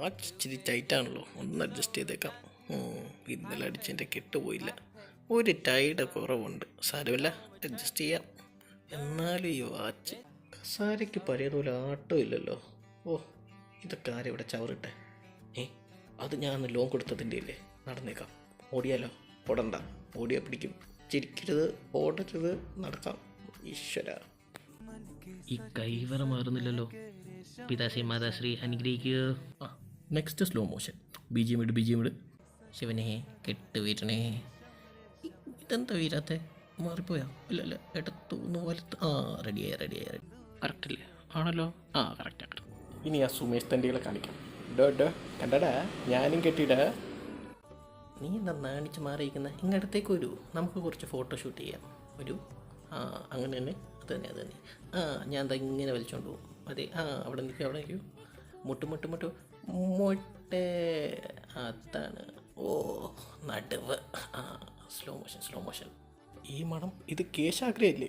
Watch ഇച്ചിരി ടൈറ്റാണല്ലോ, ഒന്ന് adjust ചെയ്തേക്കാം. ഇന്നലെ അടിച്ചതിൻ്റെ കെട്ട് പോയില്ല, ഒരു ടൈഡ് കുറവുണ്ട്. സാരമില്ല, അഡ്ജസ്റ്റ് ചെയ്യാം. എന്നാലും ഈ വാച്ച് കസാരയ്ക്ക് പഴയതുപോലെ ആട്ടോ ഇല്ലല്ലോ. ഓ, ഇതൊക്കെ ആരും ഇവിടെ ചവറിട്ടെ. അത് ഞാൻ അന്ന് ലോൺ കൊടുത്തതിൻ്റെ അല്ലേ. നടന്നേക്കാം, ഓടിയാലോ? ഓടണ്ട, ഓടിയാൽ പിടിക്കും. ചിരിക്കരുത്, ഓടരുത്, നടക്കാം. ഈശ്വര, ഈ കൈവറ മാറുന്നില്ലല്ലോ. പിതാശ്രീ മാതാശ്രീ അനുഗ്രഹിക്കുക. Next slow motion. ബിജിഎം ഇട്. ശിവനെ കെട്ട് വീരണേ. ഇതെന്താ വീരാത്തെ? മാറിപ്പോയോ? ഇല്ല, ഇടത്തുനിന്ന് വലത്ത്. റെഡിയായി. കറക്റ്റല്ലേ? ആണല്ലോ. കറക്റ്റ്. ഇനി ആ സുമേഷ് തണ്ടികളെ കാണിക്കാം. കണ്ടടാ, ഞാനും കെട്ടിടാ. നീ എന്താ നാണിച്ച് മാറിയിരിക്കുന്ന? ഇങ്ങടത്തേക്ക് വരൂ, നമുക്ക് കുറച്ച് ഫോട്ടോഷൂട്ട് ചെയ്യാം. ഒരു അങ്ങനെ തന്നെ, അത് തന്നെ. ഞാൻ എന്താ ഇങ്ങനെ വലിച്ചോണ്ട് പോകും. അതെ, അവിടെ നിൽക്കൂ. മുട്ടേ. അതാണ്. നടുവ്. Slow motion. ഈ മണം, ഇത് കേശാഗ്രയല്ലേ?